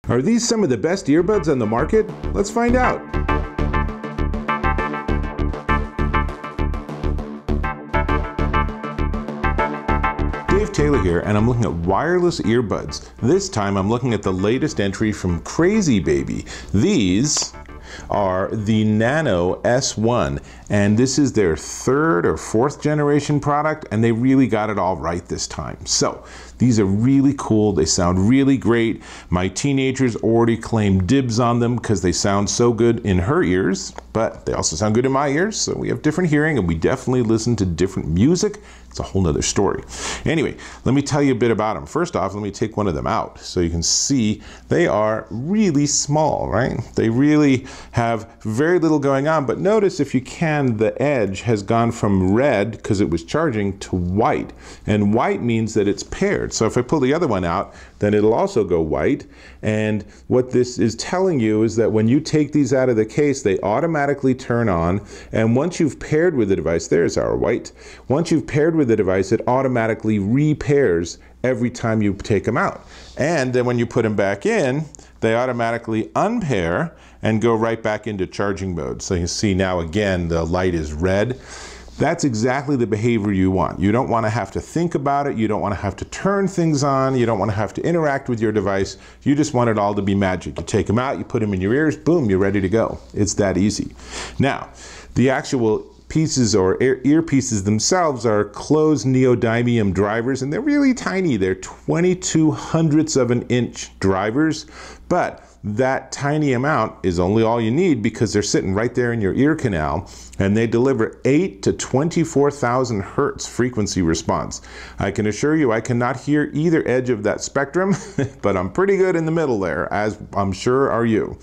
Are these some of the best earbuds on the market? Let's find out. Dave Taylor here, and I'm looking at wireless earbuds. This time I'm looking at the latest entry from Crazybaby. These are the Nano S1, and this is their third or fourth generation product, and they really got it all right this time. So these are really cool. They sound really great. My teenagers already claim dibs on them because they sound so good in her ears, but they also sound good in my ears. So we have different hearing, and we definitely listen to different music. It's a whole nother story. Anyway, let me tell you a bit about them. First off, let me take one of them out so you can see they are really small, right? They really have very little going on, but notice if you can, the edge has gone from red because it was charging to white, and white means that it's paired. So if I pull the other one out, then it'll also go white. And what this is telling you is that when you take these out of the case, they automatically turn on. And once you've paired with the device, there's our white. Once you've paired with the device, it automatically repairs every time you take them out. And then when you put them back in, they automatically unpair and go right back into charging mode. So you see now again, the light is red. That's exactly the behavior you want. You don't want to have to think about it. You don't want to have to turn things on. You don't want to have to interact with your device. You just want it all to be magic. You take them out, you put them in your ears, boom, you're ready to go. It's that easy. Now, the actual pieces or earpieces themselves are closed neodymium drivers, and they're really tiny. They're 22 hundredths of an inch drivers, but that tiny amount is only all you need because they're sitting right there in your ear canal, and they deliver 8 to 24,000 hertz frequency response. I can assure you I cannot hear either edge of that spectrum, but I'm pretty good in the middle there, as I'm sure are you.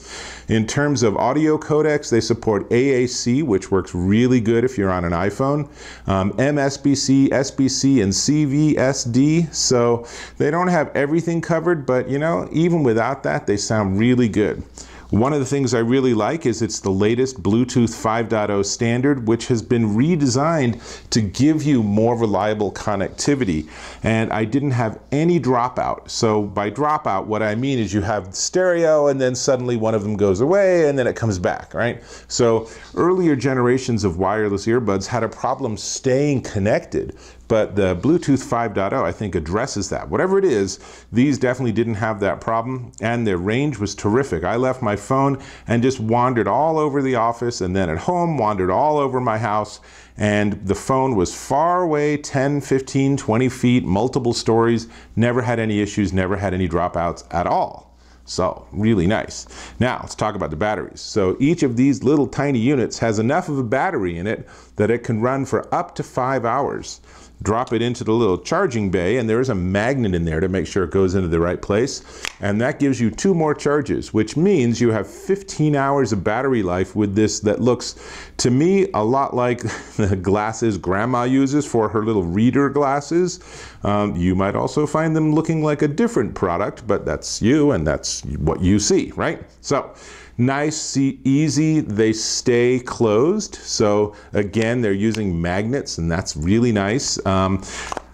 In terms of audio codecs, they support AAC, which works really good if you're on an iPhone, MSBC, SBC, and CVSD. So they don't have everything covered, but you know, even without that, they sound really good. One of the things I really like is it's the latest Bluetooth 5.0 standard, which has been redesigned to give you more reliable connectivity. And I didn't have any dropout. So by dropout, what I mean is you have stereo and then suddenly one of them goes away and then it comes back, right? So earlier generations of wireless earbuds had a problem staying connected. But the Bluetooth 5.0, I think, addresses that. Whatever it is, these definitely didn't have that problem, and their range was terrific. I left my phone and just wandered all over the office, and then at home, wandered all over my house, and the phone was far away, 10, 15, 20 feet, multiple stories, never had any issues, never had any dropouts at all. So, really nice. Now, let's talk about the batteries. So each of these little tiny units has enough of a battery in it that it can run for up to 5 hours. Drop it into the little charging bay, and there is a magnet in there to make sure it goes into the right place. And that gives you 2 more charges, which means you have 15 hours of battery life with this that looks, to me, a lot like the glasses Grandma uses for her little reader glasses. You might also find them looking like a different product, but that's you, and that's what you see, right? So, nice, easy, they stay closed. So again, they're using magnets, and that's really nice.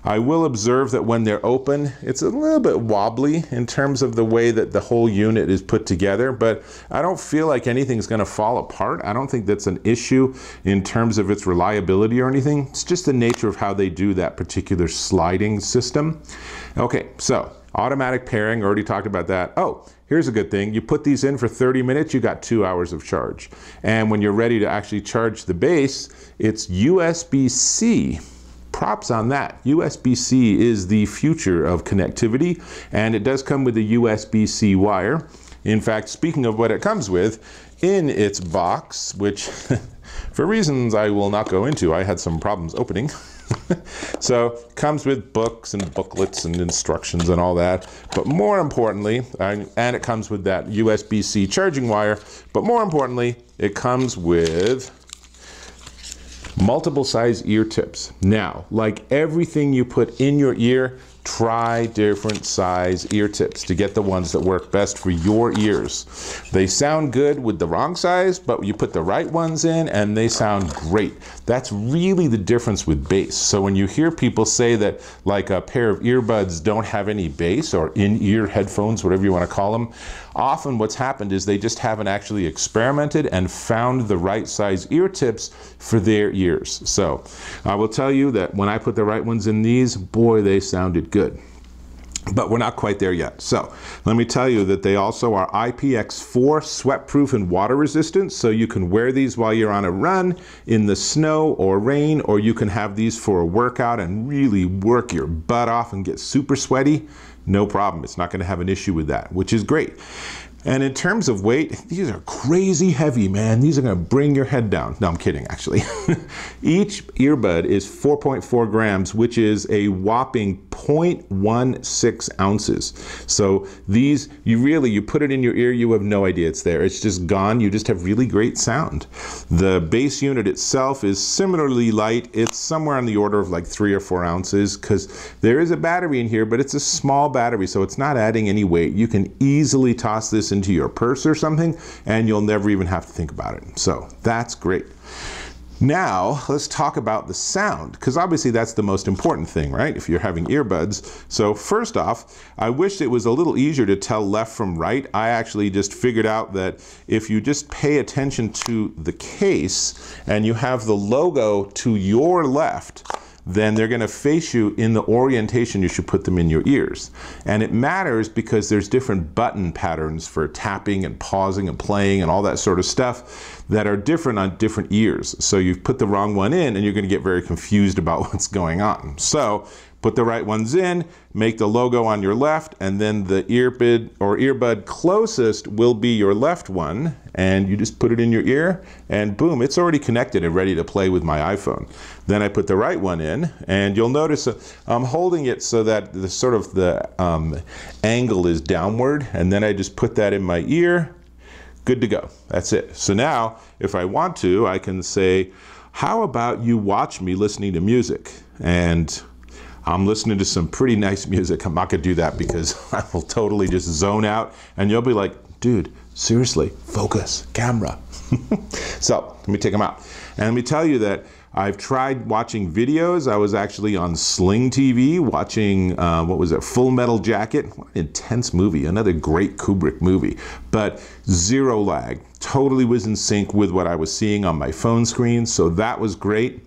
I will observe that when they're open, it's a little bit wobbly in terms of the way that the whole unit is put together, but I don't feel like anything's gonna fall apart. I don't think that's an issue in terms of its reliability or anything. It's just the nature of how they do that particular sliding system. Okay, so automatic pairing, already talked about that. Oh, here's a good thing. You put these in for 30 minutes, you got 2 hours of charge. And when you're ready to actually charge the base, it's USB-C. Props on that. USB-C is the future of connectivity, and it does come with a USB-C wire. In fact, speaking of what it comes with, in its box, which for reasons I will not go into, I had some problems opening. So comes with books and booklets and instructions and all that, but more importantly, and it comes with that USB-C charging wire, but more importantly, it comes with multiple size ear tips. Now, like everything you put in your ear, try different size ear tips to get the ones that work best for your ears. They sound good with the wrong size, but you put the right ones in and they sound great. That's really the difference with bass. So when you hear people say that like a pair of earbuds don't have any bass, or in-ear headphones, whatever you want to call them, often what's happened is they just haven't actually experimented and found the right size ear tips for their ears. So I will tell you that when I put the right ones in these, boy, they sounded good. But we're not quite there yet. So let me tell you that they also are IPX4 sweat-proof and water resistant, so you can wear these while you're on a run in the snow or rain, or you can have these for a workout and really work your butt off and get super sweaty. No problem. It's not going to have an issue with that, which is great. And in terms of weight, these are crazy heavy, man. These are going to bring your head down. No, I'm kidding, actually. Each earbud is 4.4 grams, which is a whopping 0.16 ounces. So these, you put it in your ear, you have no idea it's there. It's just gone. You just have really great sound. The base unit itself is similarly light. It's somewhere on the order of like 3 or 4 ounces, because there is a battery in here, but it's a small battery, so it's not adding any weight. You can easily toss this into your purse or something, and you'll never even have to think about it. So that's great. Now let's talk about the sound, because obviously that's the most important thing, right? If you're having earbuds. So first off, I wish it was a little easier to tell left from right. I actually just figured out that if you just pay attention to the case and you have the logo to your left, then they're going to face you in the orientation you should put them in your ears. And it matters because there's different button patterns for tapping and pausing and playing and all that sort of stuff that are different on different ears. So you've put the wrong one in and you're going to get very confused about what's going on. So put the right ones in, make the logo on your left, and then the earbud closest will be your left one, and you just put it in your ear, and boom, it's already connected and ready to play with my iPhone. Then I put the right one in, and you'll notice I'm holding it so that the angle is downward, and then I just put that in my ear. Good to go. That's it. So now, if I want to, I can say, how about you watch me listening to music? And I'm listening to some pretty nice music. I'm not gonna do that because I will totally just zone out, and you'll be like, dude, seriously, focus, camera. So let me take them out. And let me tell you that I've tried watching videos. I was actually on Sling TV watching, what was it, Full Metal Jacket. What an intense movie, another great Kubrick movie, but zero lag. Totally was in sync with what I was seeing on my phone screen, so that was great.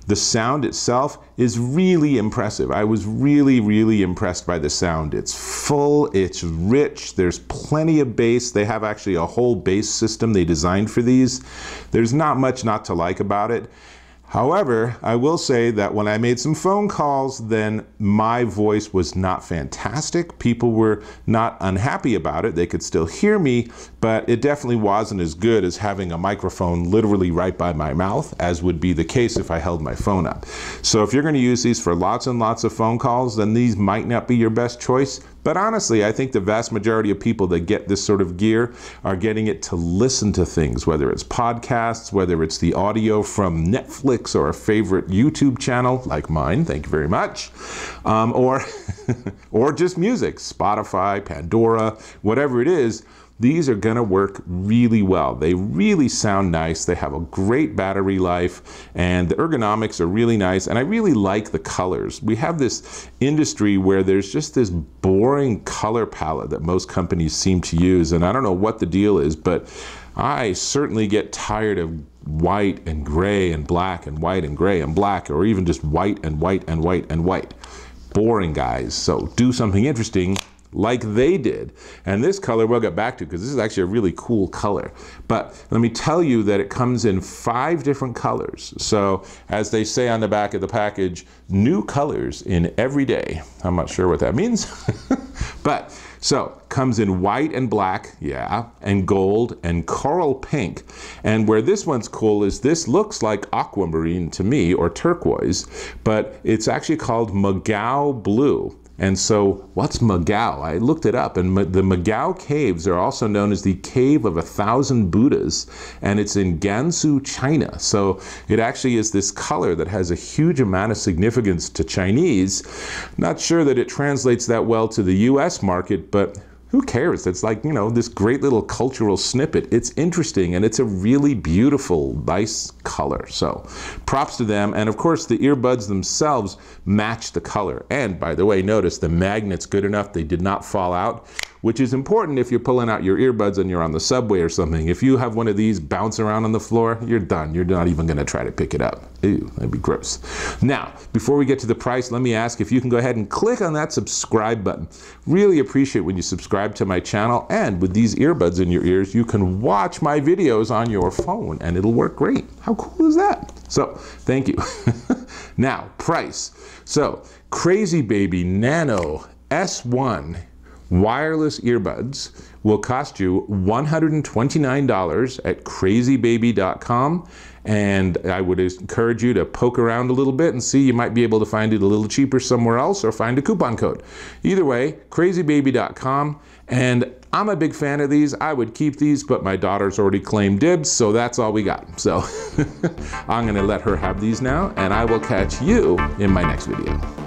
The sound itself is really impressive. I was really, really impressed by the sound. It's full, it's rich, there's plenty of bass. They have actually a whole bass system they designed for these. There's not much not to like about it. However, I will say that when I made some phone calls, then my voice was not fantastic. People were not unhappy about it. They could still hear me, but it definitely wasn't as good as having a microphone literally right by my mouth, as would be the case if I held my phone up. So if you're going to use these for lots and lots of phone calls, then these might not be your best choice. But honestly, I think the vast majority of people that get this sort of gear are getting it to listen to things, whether it's podcasts, whether it's the audio from Netflix or a favorite YouTube channel like mine, thank you very much, or just music, Spotify, Pandora, whatever it is. These are going to work really well. They really sound nice. They have a great battery life, and the ergonomics are really nice, and I really like the colors. We have this industry where there's just this boring color palette that most companies seem to use, and I don't know what the deal is, but I certainly get tired of white and gray and black and white and gray and black, or even just white and white and white and white. Boring, guys. So do something interesting like they did. And this color we'll get back to, because this is actually a really cool color. But let me tell you that it comes in 5 different colors. So as they say on the back of the package, new colors in every day. I'm not sure what that means. But so comes in white and black, yeah, and gold and coral pink. And where this one's cool is this looks like aquamarine to me, or turquoise, but it's actually called Magao blue. And so what's Magao? I looked it up, and the Magao caves are also known as the Cave of 1,000 Buddhas, and it's in Gansu, China. So it actually is this color that has a huge amount of significance to Chinese. Not sure that it translates that well to the US market, but who cares? It's like, you know, this great little cultural snippet. It's interesting, and it's a really beautiful, nice color. So props to them. And of course, the earbuds themselves match the color. And by the way, notice the magnet's good enough. They did not fall out. which is important if you're pulling out your earbuds and you're on the subway or something. If you have one of these bounce around on the floor, you're done. You're not even gonna try to pick it up. Ew, that'd be gross. Now, before we get to the price, let me ask if you can go ahead and click on that subscribe button. Really appreciate when you subscribe to my channel, and with these earbuds in your ears, you can watch my videos on your phone and it'll work great. How cool is that? So, thank you. Now, price. So, Crazybaby Nano S1 wireless earbuds will cost you $129 at crazybaby.com, and I would encourage you to poke around a little bit and see, you might be able to find it a little cheaper somewhere else or find a coupon code. Either way, crazybaby.com, and I'm a big fan of these. I would keep these, but my daughter's already claimed dibs, so that's all we got. So I'm gonna let her have these now, and I will catch you in my next video.